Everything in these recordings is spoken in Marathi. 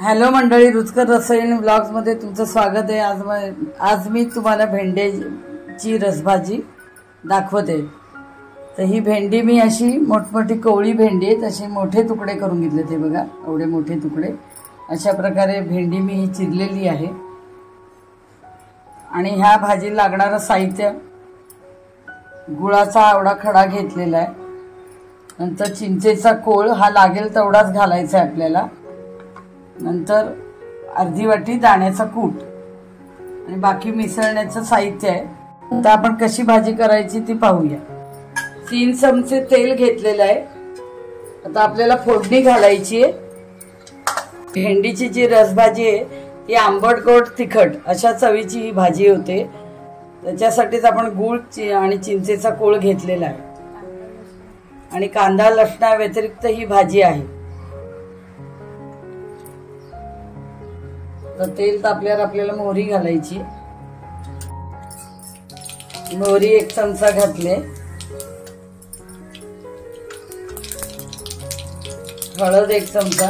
हॅलो मंडळी, रुचकर रसोई ब्लॉग्स मध्ये तुमचं स्वागत आहे। आज मी तुम्हाला भेंडीची रसभाजी दाखवते। तर ही भेंडी मी अशी मोठमोठी कोवळी भेंडी आहे, तसे मोठे तुकडे करून घेतले। ते बघा एवढे मोठे तुकडे, अशा प्रकारे भेंडी मी ही चिरलेली आहे। आणि ह्या भाजी लागणारं साहित्य, गुळाचा आवडा खडा घेतलेला आहे, नंतर चिंचेचा कोळ हा लागेल तेवढाच घालायचा आहे आपल्याला, नंतर अर्धी वाटी दाण्याचा कूट आणि बाकी मिसळण्याचं साहित्य आहे। आता आपण कशी भाजी करायची ती पाहूया। 3 चमचे तेल घेतलेलं आहे। आता आपल्याला फोडणी घालायची आहे। भेंडीची जी रसभाजी आहे ती आंबट गोड तिखट अशा चवीची ही भाजी होते। त्याच्यासाठीच आपण गूळ आणि चिंचेचा कोळ घेतलेला आहे आणि कांदा लसणा व्यतिरिक्त ही भाजी आहे। तर तेल तापल्यावर आपल्याला मोहरी घालायची। मोहरी 1 चमचा घातले, हळद 1 चमचा,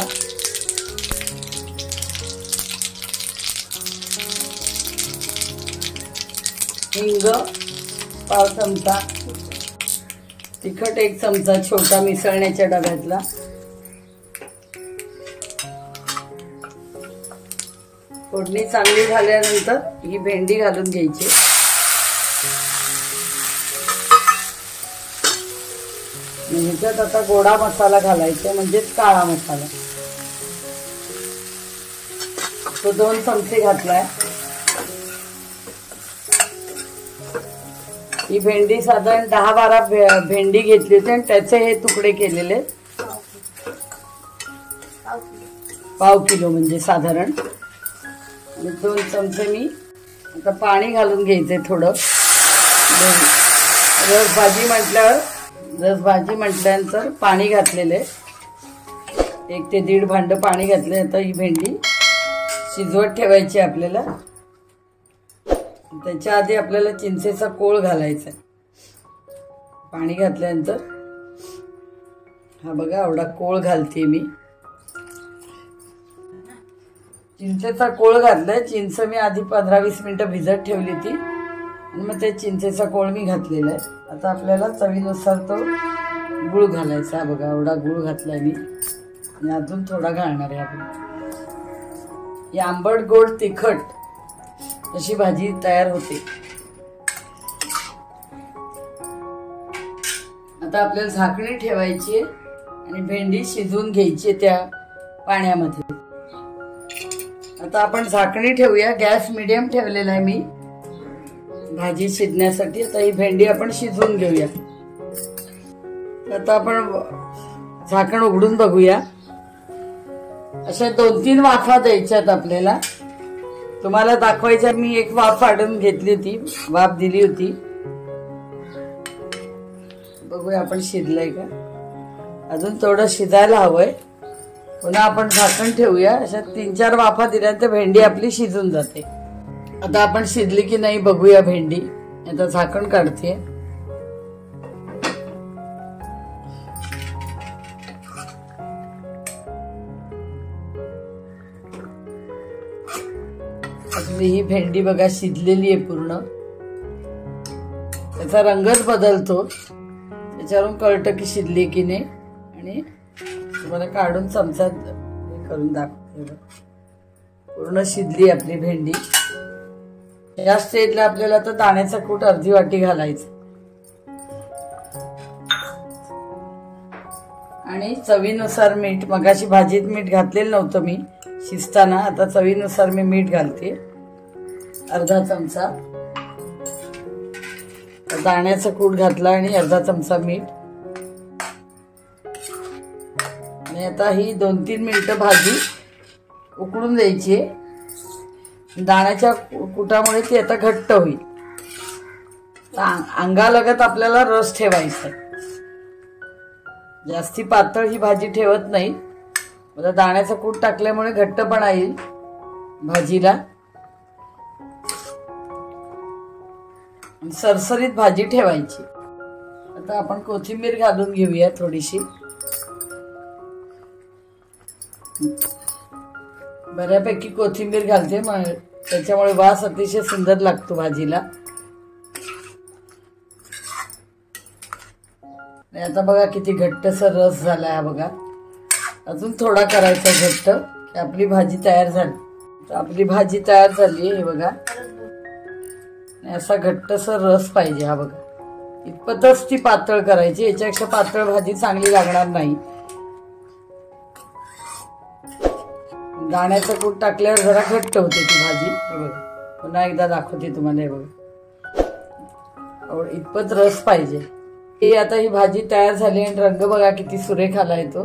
हिंग 1/2 चमचा, तिखट 1 चमचा छोटा मिसळण्याच्या डब्यातला, फोडणी चांगली झाल्यानंतर ही भेंडी घालून घ्यायची। ह्याच्यात आता गोडा मसाला घालायचा, म्हणजेच काळा मसाला, तो 2 चमचे घातलाय। ही भेंडी साधारण 10-12 भेंडी घेतली होती आणि त्याचे हे तुकडे केलेले, 1/2 किलो म्हणजे साधारण। 2 चमचे मी आता पाणी घालून घ्यायचे थोडं। रसभाजी म्हटल्यानंतर पाणी घातलेले 1 ते 1.5 भांड पाणी घातले। आता ही भेंडी शिजवत ठेवायची आपल्याला। त्याच्या आधी आपल्याला चिंचेचा कोळ घालायचा। पाणी घातल्यानंतर हा बघा एवढा कोळ घालते मी। चिंचेचा कोळ घातलाय। चिंच मी आधी 15-20 मिनिटं भिजत ठेवली होती आणि मग ते चिंचेचा कोळ मी घातलेला आहे। आता आपल्याला चवीनुसार तो गुळ घालायचा। बघा एवढा गुळ घातलाय मी आणि अजून थोडा घालणार आहे आपण। ही आंबट गोड तिखट अशी भाजी तयार होते। आता आपल्याला झाकणी ठेवायची आणि भेंडी शिजवून घ्यायची त्या पाण्यामध्ये। आता आपण झाकणी ठेवूया। गॅस मीडियम ठेवलेला आहे मी भाजी शिजण्यासाठी। आता ही भेंडी आपण शिजवून घेऊया। आता आपण झाकण उघडून बघूया। अशा 2-3 वाफा द्यायच्यात आपल्याला। तुम्हाला दाखवायच्या, मी 1 वाफ काढून घेतली होती, वाफ दिली होती। बघूया आपण शिजलंय का, अजून थोडं शिजायला हवंय। पुन्हा आपण झाकण ठेवूया। अशा 3-4 वाफा दिल्यानंतर भेंडी आपली शिजून जाते। आता आपण शिजली की नाही बघूया भेंडी। आता झाकण काढते। ही भेंडी बघा शिजलेली आहे पूर्ण। त्याचा रंगच बदलतो, त्याच्यावरून कळतं की शिजली की नाही। आणि तुम्हाला काढून चमचा करून दाखवते। पूर्ण शिजली आपली भेंडी। या स्टेजला आपल्याला आता दाण्याचा कूट अर्धी वाटी घालायचा आणि चवीनुसार मीठ। मगाशी भाजीत मीठ घातलेलं नव्हतं मी शिजताना, आता चवीनुसार मी मीठ घालते, अर्धा चमचा दाण्याचा कूट घातला आणि अर्धा चमचा मीठ। आणि आता ही 2-3 मिनिटं भाजी उकळून द्यायची। दाण्याच्या कुटामुळे ती आता घट्ट होईल। अंगालगत आपल्याला रस ठेवायचा, जास्ती पातळ ही भाजी ठेवत नाही। आता दाण्याचा कूट टाकल्यामुळे घट्टपणा येईल भाजीला, सरसरीत भाजी ठेवायची। आता आपण कोथिंबीर घालून घेऊया थोडीशी। बऱ्यापैकी कोथिंबीर घालते, मग त्याच्यामुळे वास अतिशय सुंदर लागतो भाजीला. आता बघा किती घट्टसर रस झाला आहे बघा. अजून थोडा करायचा घट्ट की आपली भाजी तयार झाली. तर आपली भाजी तयार झाली हे बघा. असा घट्टसर रस पाहिजे हा बघा. इतपतच ती पातळ करायची, याच्यापेक्षा पातळ भाजी चांगली लागणार नाही. दाण्याचं कूट टाकल्यावर जरा घट्ट होते ती भाजी. हे बघा पुन्हा एकदा दाखवते तुम्हाला. हे बघा इतपत रस पाहिजे. आता ही भाजी तयार झाली आणि रंग बघा किती सुरेख आला येतो.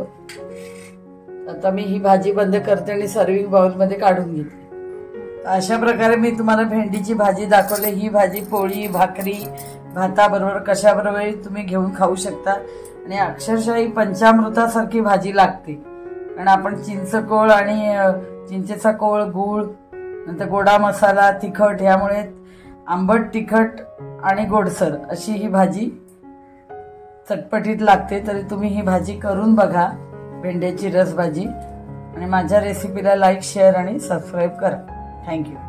आता मी ही भाजी बंद करते आणि सर्विंग बाउल मध्ये काढून घेते. अशा प्रकारे मी तुम्हाला भेंडीची भाजी दाखवली. ही भाजी पोळी, भाकरी, भाताबरोबर कशाबरोबर तुम्ही घेऊन खाऊ शकता आणि अक्षरशः ही पंचामृतासारखी भाजी लागते. कारण आपण चिंचकोळ आणि चिंचेचा कोळ, गूळ, नंतर गोडा मसाला, तिखट, यामुळे आंबट, तिखट आणि गोडसर अशी ही भाजी चटपटीत लागते. तरी तुम्ही ही भाजी करून बघा, भेंड्याची रस भाजी. आणि माझ्या रेसिपीला लाईक, शेअर आणि सबस्क्राईब करा. थँक्यू.